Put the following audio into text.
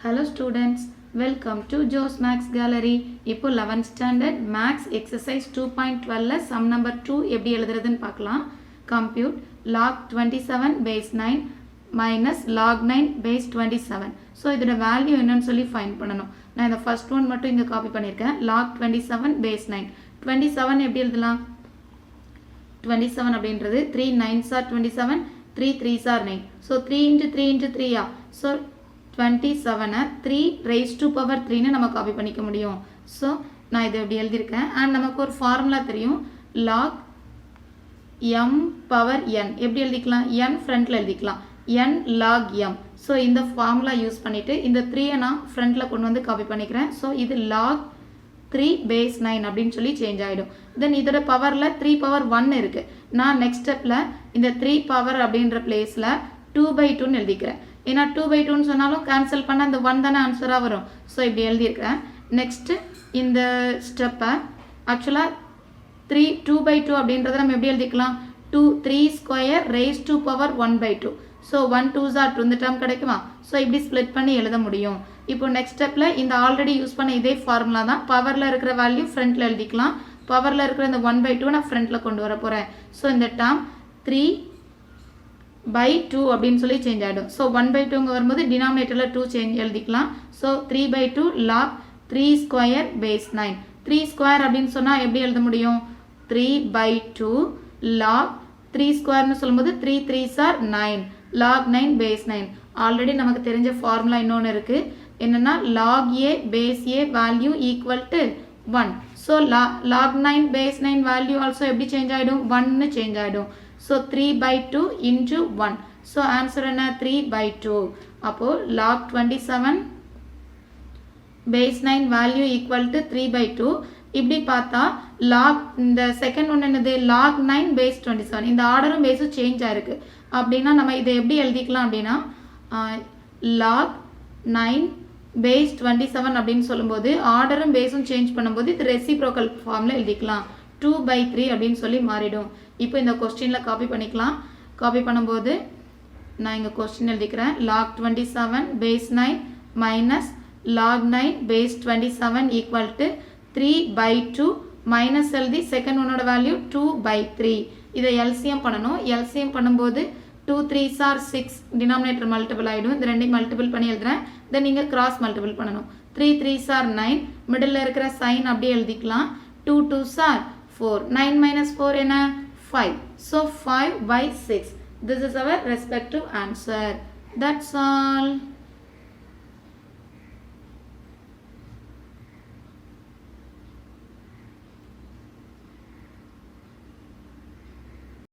Hello students, welcome to Joe's Max Gallery. இப்போ 11th standard Max exercise 2.12 sum number 2 எப்படி எழுதுறதுன்னு பார்க்கலாம். Compute log 27 base 9 minus log 9 base 27. So இதோட value என்னன்னு சொல்லி find பண்ணணும். நான் இந்த ஃபர்ஸ்ட் ஒன் மட்டும் இங்க காப்பி பண்ணிருக்கேன். log 27 base 9. 27 எப்படி எழுதலாம்? 27 அப்படின்றது 3 9s are 27, 3 3s are 9. So 3 into 3 into 3 ah. So 27 3 raised to power 3 னு நம்ம காப்பி பண்ணிக்க முடியும். So நான் இதை எப்படி எழுதியிருக்கேன். and நமக்கு ஒரு ஃபார்முலா தெரியும். log m power n எப்படி எழுதிக்கலாம்? n ஃப்ரண்ட்ல எழுதிக்கலாம். n log m. So இந்த ஃபார்முலா யூஸ் பண்ணிட்டு இந்த 3 நான் ஃப்ரண்ட்ல கொண்டு வந்து காப்பி பண்ணிக்கிறேன். So இது log 3 base 9 அப்படின்னு சொல்லி சேஞ்ச் ஆயிடும். தென் இதோட பவர்ல 3 பவர் 1 இருக்கு. நான் நெக்ஸ்ட் ஸ்டெப்ல இந்த 3 பவர் அப்படின்ற பிளேஸ்ல 2/2 ன்னு எழுதிக்கிறேன். ஏன்னா 2/2 ன்னு சொன்னாலும் கேன்சல் பண்ண அந்த 1 தானே ஆன்சரா வரும். ஸோ இப்படி எழுதியிருக்கிறேன். நெக்ஸ்ட் இந்த ஸ்டெப்பை ஆக்சுவலா 2/2 அப்படின்றத நம்ம எப்படி எழுதிக்கலாம்? 3 square race to power 1/2. So 1 2s are 2 இந்த டேர்ம் கிடைக்குமா? ஸோ இப்படி ஸ்ப்ளிட் பண்ணி எழுத முடியும். இப்போ நெக்ஸ்ட் ஸ்டெப்ல இந்த ஆல்ரெடி யூஸ் பண்ண இதே ஃபார்முலா தான். பவர்ல இருக்கிற வேல்யூ ஃப்ரண்ட்ல எழுதிக்கலாம். பவர்ல இருக்கிற இந்த 1/2 நான் ஃப்ரண்ட்ல கொண்டு வர போறேன். ஸோ இந்த டேர்ம் 3/2 அப்படின்னு சொல்லி சேஞ்ச் ஆகிடும். ஸோ 1/2ங்க வரும்போது டினாமினேட்டர்ல 2 சேஞ்ச் எழுதிக்கலாம். So 3/2 log 3 square base 9. 3 square அப்படின்னு சொன்னா எப்படி எழுத முடியும்? 3/2 log 3 ஸ்கொயர்னு சொல்லும்போது 3 3s are 9 log 9 base 9. Already நமக்கு தெரிஞ்ச ஃபார்முலா இன்னொன்று இருக்கு. என்னன்னா log a base a value equal to 1. So log 9 base 9 value also எப்படி சேஞ்ச் ஆயிடும்? 1 ன்னு சேஞ்ச் ஆயிடும். So 3/2 into 1. So answer என்ன? 3/2. அப்போ log 27 base 9 value equal to 3/2. இப்படி பார்த்தா log இந்த செகண்ட் ஒன்று என்னது? log 9 base 27. இந்த ஆர்டரும் பேஸும் சேஞ்ச் ஆயிருக்கு. அப்படின்னா நம்ம இதை எப்படி எழுதிக்கலாம் அப்படின்னா log 9 base 27 அப்படின்னு சொல்லும்போது ஆர்டரும் பேஸும் சேஞ்ச் பண்ணும்போது இது ரெசிப்ரோக்கல் ஃபார்ம்ல எழுதிக்கலாம். 2/3 அப்படின்னு சொல்லி மாறிடும். இப்போ இந்த கொஸ்டின்ல காப்பி பண்ணிக்கலாம். காப்பி பண்ணும்போது நான் இங்க கொஸ்டின் எழுதிக்கிறேன். log 27 base 9 minus log 9 base 27 equal to 3/2 minus எழுதி செகண்ட் ஒன்னோட வேல்யூ 2/3. இதை எல்சிஎம் பண்ணணும். எல்சிஎம் பண்ணும்போது 2 3s are 6 டினாமினேட்டர் மல்டிபிள் ஆயிடும். இந்த ரெண்டையும் மல்டிபிள் பண்ணி எழுதுறேன். தென் நீங்க கிராஸ் மல்டிபிள் பண்ணணும். 3 3s are 9 மிடில்ல இருக்கிற சைன் அப்படியே எழுதிக்கலாம். 2 2s are 4. 9 minus 4 என்ன? 5. So 5/6. This is our respective answer. That's all.